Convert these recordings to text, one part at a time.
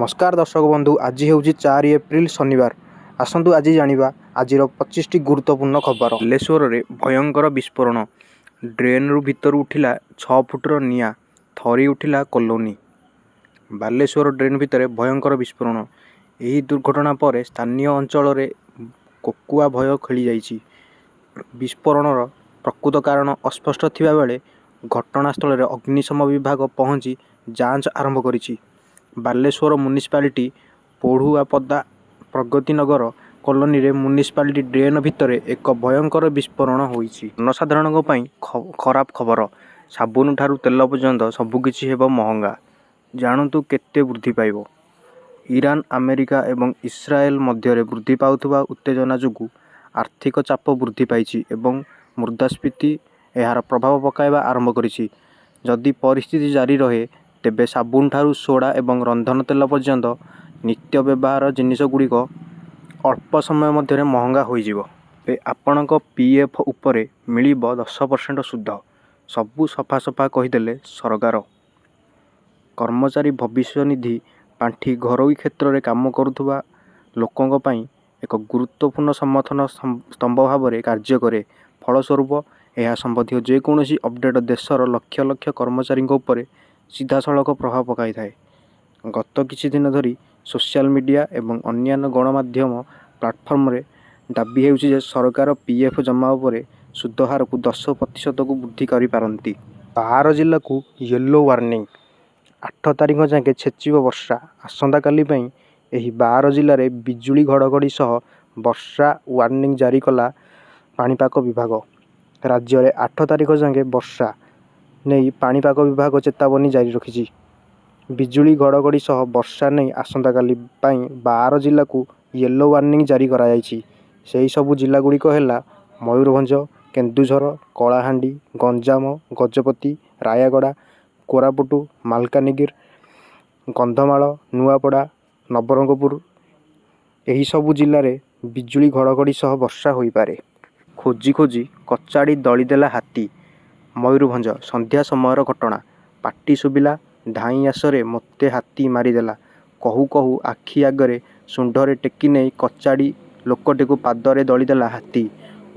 नमस्कार दर्शक बंधु। आज हूँ 4 एप्रिल शनिवार। आसतु आज जानिबा आज 25टी गुरुत्वपूर्ण खबर। बालेश्वर में भयंकर विस्फोरण। ड्रेन रु भीतर उठिला 6 फुटर निया, थरी उठिला कॉलोनी। बालेश्वर ड्रेन भितर भयंकर विस्फोरण। यही दुर्घटना पर स्थानीय अंचल में कोकुआ भय खेली जाइछि। विस्फोरणर प्रकृत कारण अस्पष्ट थिबा बेले घटनास्थल में अग्निशम विभाग पहुंची जांच आरंभ करिछि। बालेश्वर म्युनिसिपालिटी पढ़ुआपदा प्रगतिनगर कॉलोनी रे म्युनिसिपालिटी ड्रेन भितर एक भयंकर विस्फोरण होइछि। जनसाधारण खराब खबर। साबुन ठारू तेल पर्यंत सबकिछि हेब महंगा। जानतु केते वृद्धि पाइब। ईरान अमेरिका एवं इस्राएल मध्य वृद्धि पाउथुबा उत्तेजना जोगु आर्थिक चाप वृद्धि पाइछि एवं मुद्रास्फीति एहार प्रभाव पकाइबा आरंभ करिछि। जदि परिस्थिति जारी रहे तेबे साबुन ठारू सोडा एवं रंधन तेल पर्यंत नित्य व्यवहार जिनिसगुड़िक अल्प समय मध्य महंगा होइजिवो। आपणक पीएफ उपरे मिलिबो 10% सुध। सबू सफा सफा कहीदेले सरकार। कर्मचारी भविष्य निधि पांठी घरोई क्षेत्र में काम करुवा लोकों पाई एक गुरुत्वपूर्ण समर्थन स्तंभ भाव में कार्य करे। फलस्वरूप यह संबंधी जेकोसी अपडेट देशर लक्ष लक्ष कर्मचारी उपरे सीधासलख प्रभाव पकाई थाए। गत किछि दिन धरी सोशल मीडिया एवं अन्यान्य गणमाध्यम प्लाटफर्म रे दाबी हेउछि जे सरकार पीएफ जमा उपरे सुध हार को 10% को वृद्धि करि पारंती। 12 जिला को येलो वार्निंग। 8 तारिख जाके छेचिब वर्षा। आसंता काली पई एही 12 जिले में बिजुली घड़घड़ी सह वर्षा वार्निंग जारी कला पाणीपाग विभाग। राज्य में 8 तारिख जाके वर्षा नहीं पाणीपाग विभाग चेतावनी जारी रखिछि। बिजुली घड़घड़ी सह वर्षा नहीं आसंता काली पई 12 जिला को येलो वार्निंग जारी करा जायछि। सेही सबु जिला गुड़िक हेला मयूरभंज, केन्दुझर, कलाहांडी, गंजाम, गजपति, रायगड़ा, कोरापुट, मालकानगिरी, कंधमाल, नुआपड़ा, नवरंगपुर। एही सबु जिले में बिजुली घड़घड़ी सह वर्षा होई पारे। खोजी खोजी कचाड़ी दलीदेला हाथी। मयूरभंज संध्या समयर घटना। पाटी शुबिला धाई आसरे मते हाथी मारिदेला। कहू कहू आखि आगरे सुंडरे टेकी नहीं कचाड़ी लोकटे को पादरे दलीदेला हाथी।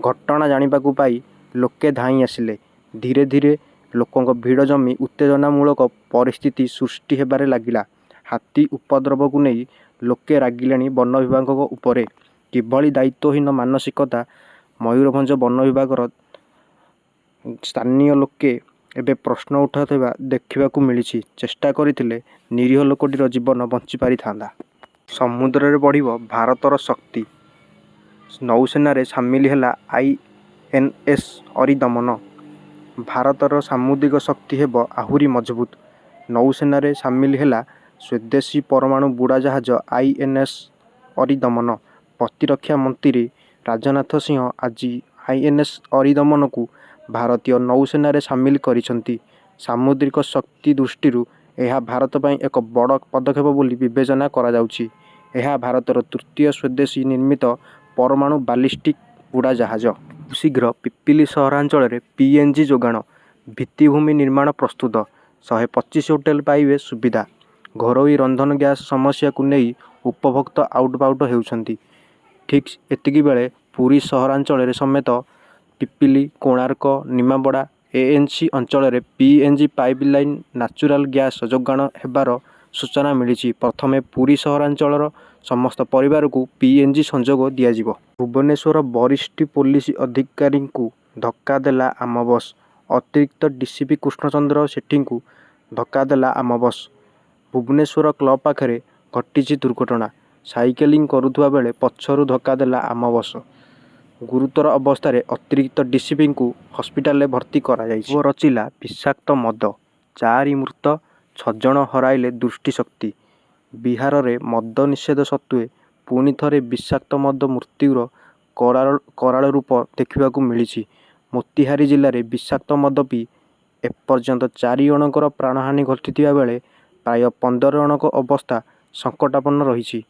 घटना जानिबाकु पाई लोके धाई आसिले। धीरे धीरे लोकों भिड़ जमी उत्तेजनामूलक परिस्थिति सृष्टि हेबारे लागिला। हाथी उपद्रव को नहीं लोके रागिलेनी वन विभाग उपरे। किभली दायित्वहीन मानसिकता मयूरभंज वन विभाग स्थानीय लोके एबे प्रश्न उठाउथिबा देखिबाकू मिलिछि। चेष्टा करिथिले निरीह लोकटीर जीवन बंची पारि थांदा। समुद्र रे बढ़िबो भारतर शक्ति। नौसेना रे सामिल हैला आईएनएस अरिदमन। भारतर सामुद्रिक शक्ति हेब आहुरी मजबूत। नौसेना रे सामिल हैला स्वदेशी परमाणु बुड़ा जहाज आईएनएस अरिदमन। प्रतिरक्षा मंत्री राजनाथ सिंह आज आईएनएस अरिदमन को भारतीय नौसेना रे सामिल करिसंती। सामुद्रिक शक्ति दृष्टि यह भारत ପାଇଁ एक बड़ पदक्षेप बोली विवेचना करा जाउछि। यह भारतर तृतीय स्वदेशी निर्मित परमाणु बालिस्टिक बुड़ा जहाज। शीघ्र पिपिली सहरांचल में पीएनजी जोगाण। भित्तिभूमि निर्माण प्रस्तुत। 125 होटेल पाइबे सुविधा। घरोई रंधन गैस समस्या को नहीं उपभोक्त आउटपाउट हेउछंती। ठीक एतिकी बेले पुरी सहरांचल समेत पिपिली, कोणार्क, निमाबड़ा एएनसी अंचल में पीएनजी पाइपलाइन नेचुरल गैस जोगाण हेबार सूचना मिली। प्रथमे पुरी सहरांचल समस्त परिवार को पीएनजी संजोग दियाजिबो। भुवनेश्वर वरिष्ठ पुलिस अधिकारी को धक्का देला आम बस। अतिरिक्त डीसीपी कृष्णचंद्र सेठी को धक्का देला आम बस। भुवनेश्वर क्लब पाखरे घटिछि दुर्घटना। साइकेलिंग करुथुवा बेले पछरु धक्का देला आम बस। गुरुतर अवस्था अतिरिक्त डीसीपी को हस्पिटाल में भर्ती करा जायछि। रचिला विषाक्त मद। 4 मृत 6 जन हराइले दृष्टिशक्ति। बिहार में मद निषेध सत्वे पुणी थरे विषाक्त मद मृत्युर कराल रूप देखा मिली। मोतिहारी जिले में विषाक्त मद पी एपर्यंत 4 जनकर प्राणहानि घटी बेले प्राय 15 जनक अवस्था संकटापन्न रही।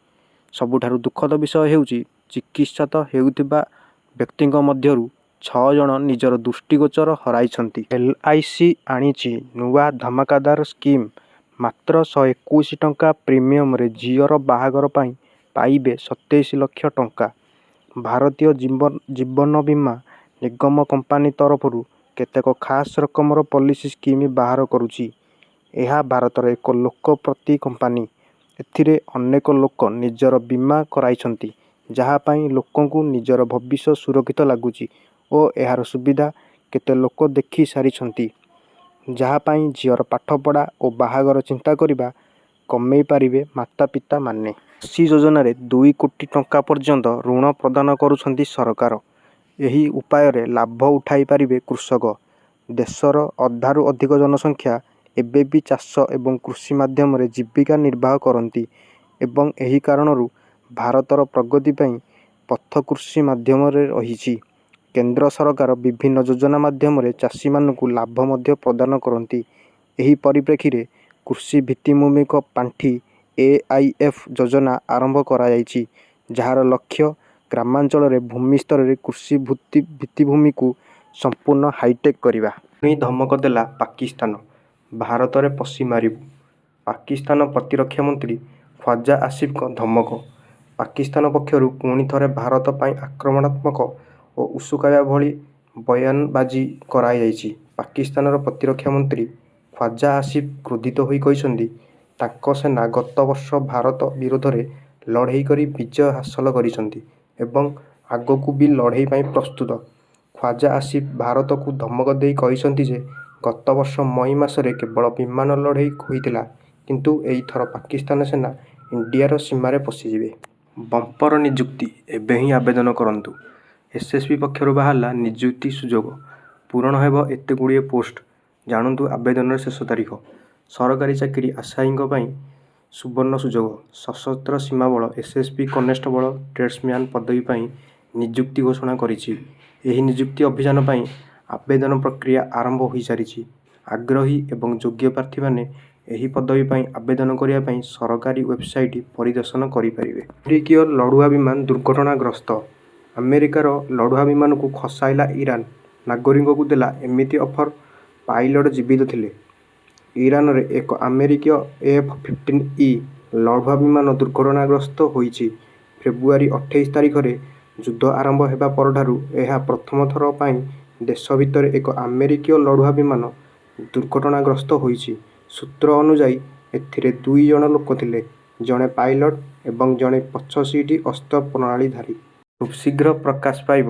सबुठारु दुखद विषय हेउछि चिकित्सित हेउथिबा व्यक्तिंक मध्यरु 6 जन निजर दृष्टिगोचर हराइछंती। एलआईसी आनिछि नुआ धमाकादार स्कीम। ମାତ୍ର 121 ଟଙ୍କା ପ୍ରିମିୟମରେ ଝିଅର ବାହାଘର ପାଇଁ ପାଇବେ 27 ଲକ୍ଷ ଟଙ୍କା। ଭାରତୀୟ ଜୀବନ ବୀମା ନିଗମ କମ୍ପାନୀ ତରଫରୁ କେତେକ ଖାସ୍ ରକମର ପଲିସି ସ୍କିମ୍ ବାହାର କରୁଛି। ଏହା ଭାରତର ଏକ ଲୋକପ୍ରତି କମ୍ପାନୀ। ଏଥିରେ ଅନେକ ଲୋକ ନିଜର ବୀମା କରାଇଛନ୍ତି, ଯାହା ପାଇଁ ଲୋକଙ୍କୁ ନିଜର ଭବିଷ୍ୟ ସୁରକ୍ଷିତ ଲାଗୁଛି ଓ ଏହାର ସୁବିଧା କେତେ ଲୋକ ଦେଖି ସାରିଛନ୍ତି, ଯାହା ପାଇଁ ଝିଅର ପାଠପଢ଼ା ଓ ବାହାଘର ଚିନ୍ତା କରିବା କମେଇ ପାରିବେ ମାତାପିତାମାନେ। କୃଷି ଯୋଜନାରେ 2 କୋଟି ଟଙ୍କା ପର୍ଯ୍ୟନ୍ତ ଋଣ ପ୍ରଦାନ କରୁଛନ୍ତି ସରକାର। ଏହି ଉପାୟରେ ଲାଭ ଉଠାଇ ପାରିବେ କୃଷକ। ଦେଶର ଅଧାରୁ ଅଧିକ ଜନସଂଖ୍ୟା ଏବେ ବି ଚାଷ ଏବଂ କୃଷି ମାଧ୍ୟମରେ ଜୀବିକା ନିର୍ବାହ କରନ୍ତି ଏବଂ ଏହି କାରଣରୁ ଭାରତର ପ୍ରଗତି ପାଇଁ ପଥ କୃଷି ମାଧ୍ୟମରେ ରହିଛି। କେନ୍ଦ୍ର ସରକାର ବିଭିନ୍ନ ଯୋଜନା ମାଧ୍ୟମରେ ଚାଷୀମାନଙ୍କୁ ଲାଭ ମଧ୍ୟ ପ୍ରଦାନ କରନ୍ତି। ଏହି ପରିପ୍ରେକ୍ଷୀରେ କୃଷି ଭିତ୍ତିଭୂମିକ ପାଣ୍ଠି AIF ଯୋଜନା ଆରମ୍ଭ କରାଯାଇଛି, ଯାହାର ଲକ୍ଷ୍ୟ ଗ୍ରାମାଞ୍ଚଳରେ ଭୂମି ସ୍ତରରେ କୃଷି ଭିତ୍ତିଭୂମିକୁ ସମ୍ପୂର୍ଣ୍ଣ ହାଇଟେକ୍ କରିବା। ପୁଣି ଧମକ ଦେଲା ପାକିସ୍ତାନ, ଭାରତରେ ପଶି ମାରିବୁ। ପାକିସ୍ତାନ ପ୍ରତିରକ୍ଷା ମନ୍ତ୍ରୀ ଖ୍ୱାଜା ଆସିଫଙ୍କ ଧମକ। ପାକିସ୍ତାନ ପକ୍ଷରୁ ପୁଣି ଥରେ ଭାରତ ପାଇଁ ଆକ୍ରମଣାତ୍ମକ ଓ ଉସୁକାଇବା ଭଳି ବୟାନବାଜି କରାଯାଇଛି। ପାକିସ୍ତାନର ପ୍ରତିରକ୍ଷା ମନ୍ତ୍ରୀ ଖ୍ୱାଜା ଆସିଫ କ୍ରୋଧିତ ହୋଇ କହିଛନ୍ତି, ତାଙ୍କ ସେନା ଗତ ବର୍ଷ ଭାରତ ବିରୋଧରେ ଲଢ଼େଇ କରି ବିଜୟ ହାସଲ କରିଛନ୍ତି ଏବଂ ଆଗକୁ ବି ଲଢ଼େଇ ପାଇଁ ପ୍ରସ୍ତୁତ। ଖ୍ୱାଜା ଆସିଫ ଭାରତକୁ ଧମକ ଦେଇ କହିଛନ୍ତି ଯେ ଗତ ବର୍ଷ ମଇ ମାସରେ କେବଳ ବିମାନ ଲଢ଼େଇ ହୋଇଥିଲା, କିନ୍ତୁ ଏହି ଥର ପାକିସ୍ତାନ ସେନା ଇଣ୍ଡିଆର ସୀମାରେ ପଶିଯିବେ। ବମ୍ପର ନିଯୁକ୍ତି ଏବେ ହିଁ ଆବେଦନ କରନ୍ତୁ। SSB ପକ୍ଷରୁ ବାହାରିଲା ନିଯୁକ୍ତି ସୁଯୋଗ। ପୂରଣ ହେବ ଏତେ ଗୁଡ଼ିଏ ପୋଷ୍ଟ, ଜାଣନ୍ତୁ ଆବେଦନର ଶେଷ ତାରିଖ। ସରକାରୀ ଚାକିରି ଆଶାୟୀଙ୍କ ପାଇଁ ସୁବର୍ଣ୍ଣ ସୁଯୋଗ। ସଶସ୍ତ୍ର ସୀମା ବଳ SSB କନେଷ୍ଟବଳ ଟ୍ରେଡ୍ସମ୍ୟାନ୍ ପଦବୀ ପାଇଁ ନିଯୁକ୍ତି ଘୋଷଣା କରିଛି। ଏହି ନିଯୁକ୍ତି ଅଭିଯାନ ପାଇଁ ଆବେଦନ ପ୍ରକ୍ରିୟା ଆରମ୍ଭ ହୋଇସାରିଛି। ଆଗ୍ରହୀ ଏବଂ ଯୋଗ୍ୟ ପ୍ରାର୍ଥୀମାନେ ଏହି ପଦବୀ ପାଇଁ ଆବେଦନ କରିବା ପାଇଁ ସରକାରୀ ୱେବସାଇଟ ପରିଦର୍ଶନ କରିପାରିବେ। ଆମେରିକୀୟ ଲଢୁଆ ବିମାନ ଦୁର୍ଘଟଣାଗ୍ରସ୍ତ। ଆମେରିକାର ଲଢୁଆ ବିମାନକୁ ଖସାଇଲା ଇରାନ। ନାଗରିକଙ୍କୁ ଦେଲା ଏମିତି ଅଫର, ପାଇଲଟ ଜୀବିତ ଥିଲେ। ଇରାନରେ ଏକ ଆମେରିକୀୟ F-15E ଲଢୁଆ ବିମାନ ଦୁର୍ଘଟଣାଗ୍ରସ୍ତ ହୋଇଛି। ଫେବୃଆରୀ 28 ତାରିଖରେ ଯୁଦ୍ଧ ଆରମ୍ଭ ହେବା ପରଠାରୁ ଏହା ପ୍ରଥମ ଥର ପାଇଁ ଦେଶ ଭିତରେ ଏକ ଆମେରିକୀୟ ଲଢୁଆ ବିମାନ ଦୁର୍ଘଟଣାଗ୍ରସ୍ତ ହୋଇଛି। ସୂତ୍ର ଅନୁଯାୟୀ ଏଥିରେ 2 ଜଣ ଲୋକ ଥିଲେ, ଜଣେ ପାଇଲଟ ଏବଂ ଜଣେ ପଛ ସିଟ୍ ଅସ୍ତ୍ର ପ୍ରଣାଳୀଧାରୀ। ଖୁବ୍ ଶୀଘ୍ର ପ୍ରକାଶ ପାଇବ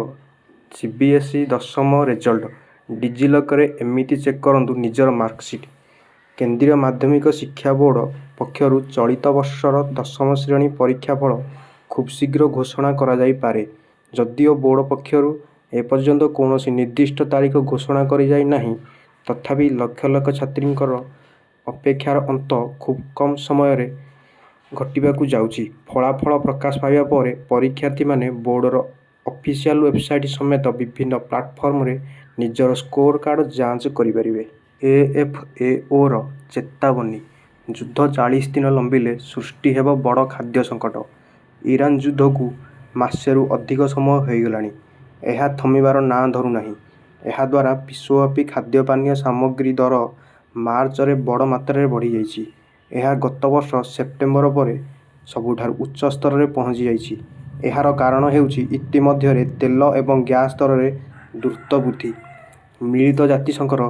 CBSE ଦଶମ ରେଜଲ୍ଟ। ଡିଜିଲକରରେ ଏମିତି ଚେକ୍ କରନ୍ତୁ ନିଜର ମାର୍କସିଟ୍। କେନ୍ଦ୍ରୀୟ ମାଧ୍ୟମିକ ଶିକ୍ଷା ବୋର୍ଡ ପକ୍ଷରୁ ଚଳିତ ବର୍ଷର ଦଶମ ଶ୍ରେଣୀ ପରୀକ୍ଷାଫଳ ଖୁବ୍ ଶୀଘ୍ର ଘୋଷଣା କରାଯାଇପାରେ। ଯଦିଓ ବୋର୍ଡ ପକ୍ଷରୁ ଏପର୍ଯ୍ୟନ୍ତ କୌଣସି ନିର୍ଦ୍ଦିଷ୍ଟ ତାରିଖ ଘୋଷଣା କରାଯାଇ ନାହିଁ, ତଥାପି ଲକ୍ଷ ଲକ୍ଷ ଛାତ୍ରୀଙ୍କର ଅପେକ୍ଷାର ଅନ୍ତ ଖୁବ୍ କମ୍ ସମୟରେ ଘଟିବାକୁ ଯାଉଛି। ଫଳାଫଳ ପ୍ରକାଶ ପାଇବା ପରେ ପରୀକ୍ଷାର୍ଥୀମାନେ ବୋର୍ଡର ଅଫିସିଆଲ ୱେବସାଇଟ ସମେତ ବିଭିନ୍ନ ପ୍ଲାଟଫର୍ମରେ ନିଜର ସ୍କୋର କାର୍ଡ ଯାଞ୍ଚ କରିପାରିବେ। AFAOର ଚେତାବନୀ, ଯୁଦ୍ଧ 40 ଦିନ ଲମ୍ବିଲେ ସୃଷ୍ଟି ହେବ ବଡ଼ ଖାଦ୍ୟ ସଙ୍କଟ। ଇରାନ ଯୁଦ୍ଧକୁ ମାସେରୁ ଅଧିକ ସମୟ ହୋଇଗଲାଣି। ଏହା ଥମିବାର ନାଁ ଧରୁନାହିଁ। ଏହାଦ୍ୱାରା ବିଶ୍ୱବ୍ୟାପୀ ଖାଦ୍ୟପାନୀୟ ସାମଗ୍ରୀ ଦର ମାର୍ଚ୍ଚରେ ବଡ଼ ମାତ୍ରାରେ ବଢ଼ିଯାଇଛି। ଏହା ଗତ ବର୍ଷ ସେପ୍ଟେମ୍ବର ପରେ ସବୁଠାରୁ ଉଚ୍ଚ ସ୍ତରରେ ପହଞ୍ଚିଯାଇଛି। ଏହାର କାରଣ ହେଉଛି ଇତିମଧ୍ୟରେ ତେଲ ଏବଂ ଗ୍ୟାସ୍ ଦରରେ ଦ୍ରୁତ ବୃଦ୍ଧି। ମିଳିତ ଜାତିସଂଘର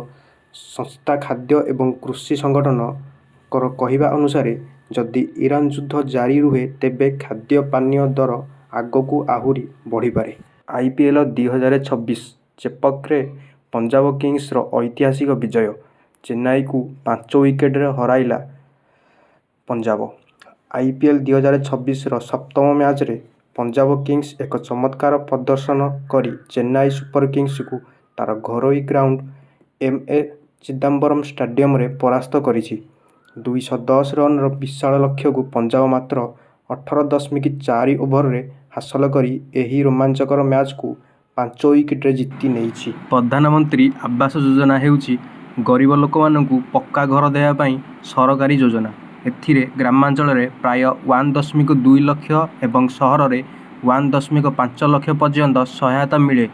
ସଂସ୍ଥା ଖାଦ୍ୟ ଏବଂ କୃଷି ସଂଗଠନର କହିବା ଅନୁସାରେ, ଯଦି ଇରାନ ଯୁଦ୍ଧ ଜାରି ରୁହେ ତେବେ ଖାଦ୍ୟପାନୀୟ ଦର ଆଗକୁ ଆହୁରି ବଢ଼ିପାରେ। IPL 2026 ଚେପକରେ ପଞ୍ଜାବ କିଙ୍ଗସର ଐତିହାସିକ ବିଜୟ। ଚେନ୍ନାଇକୁ 5 ୱିକେଟରେ ହରାଇଲା ପଞ୍ଜାବ। IPL 2026ର ସପ୍ତମ ମ୍ୟାଚରେ ପଞ୍ଜାବ କିଙ୍ଗସ ଏକ ଚମତ୍କାର ପ୍ରଦର୍ଶନ କରି ଚେନ୍ନାଇ ସୁପର କିଙ୍ଗସକୁ ତାର ଘରୋଇ ଗ୍ରାଉଣ୍ଡ MA ଚିଦାମ୍ବରମ ଷ୍ଟାଡିୟମରେ ପରାସ୍ତ କରିଛି। 210 ରନର ବିଶାଳ ଲକ୍ଷ୍ୟକୁ ପଞ୍ଜାବ ମାତ୍ର 18.4 ଓଭରରେ ହାସଲ କରି ଏହି ରୋମାଞ୍ଚକର ମ୍ୟାଚକୁ 5 ୱିକେଟରେ ଜିତି ନେଇଛି। ପ୍ରଧାନମନ୍ତ୍ରୀ ଆବାସ ଯୋଜନା ହେଉଛି ଗରିବ ଲୋକମାନଙ୍କୁ ପକ୍କା ଘର ଦେବା ପାଇଁ ସରକାରୀ ଯୋଜନା। ଏଥିରେ ଗ୍ରାମାଞ୍ଚଳରେ ପ୍ରାୟ 1.2 ଲକ୍ଷ ଏବଂ ସହରରେ 1.5 ଲକ୍ଷ ପର୍ଯ୍ୟନ୍ତ ସହାୟତା ମିଳେ।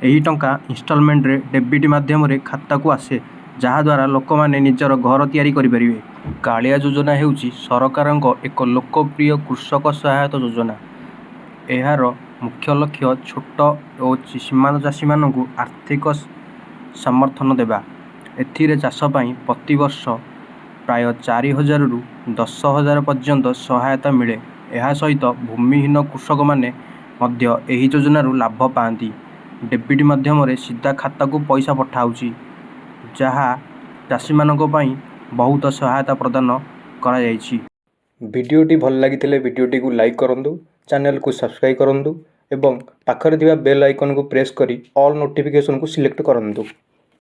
ଏହି ଟଙ୍କା ଇନଷ୍ଟଲମେଣ୍ଟରେ ଡେବିଟ୍ ମାଧ୍ୟମରେ ଖାତାକୁ ଆସେ, ଯାହାଦ୍ୱାରା ଲୋକମାନେ ନିଜର ଘର ତିଆରି କରିପାରିବେ। କାଳିଆ ଯୋଜନା ହେଉଛି ସରକାରଙ୍କ ଏକ ଲୋକପ୍ରିୟ କୃଷକ ସହାୟତା ଯୋଜନା। ଏହାର ମୁଖ୍ୟ ଲକ୍ଷ୍ୟ ଛୋଟ ଓ ସୀମାନ୍ତ ଚାଷୀମାନଙ୍କୁ ଆର୍ଥିକ ସମର୍ଥନ ଦେବା। ଏଥିରେ ଚାଷ ପାଇଁ ପ୍ରତିବର୍ଷ ପ୍ରାୟ 4,000ରୁ 10,000 ପର୍ଯ୍ୟନ୍ତ ସହାୟତା ମିଳେ। ଏହା ସହିତ ଭୂମିହୀନ କୃଷକମାନେ ମଧ୍ୟ ଏହି ଯୋଜନାରୁ ଲାଭ ପାଆନ୍ତି। ଡେବିଟ୍ ମାଧ୍ୟମରେ ସିଧା ଖାତାକୁ ପଇସା ପଠାଉଛି, ଯାହା ଚାଷୀମାନଙ୍କ ପାଇଁ ବହୁତ ସହାୟତା ପ୍ରଦାନ କରାଯାଇଛି। ଭିଡ଼ିଓଟି ଭଲ ଲାଗିଥିଲେ ଭିଡ଼ିଓଟିକୁ ଲାଇକ୍ କରନ୍ତୁ, ଚ୍ୟାନେଲକୁ ସବସ୍କ୍ରାଇବ୍ କରନ୍ତୁ ଏବଂ ପାଖରେ ଥିବା ବେଲ୍ ଆଇକନକୁ ପ୍ରେସ୍ କରି ଅଲ୍ ନୋଟିଫିକେସନକୁ ସିଲେକ୍ଟ କରନ୍ତୁ।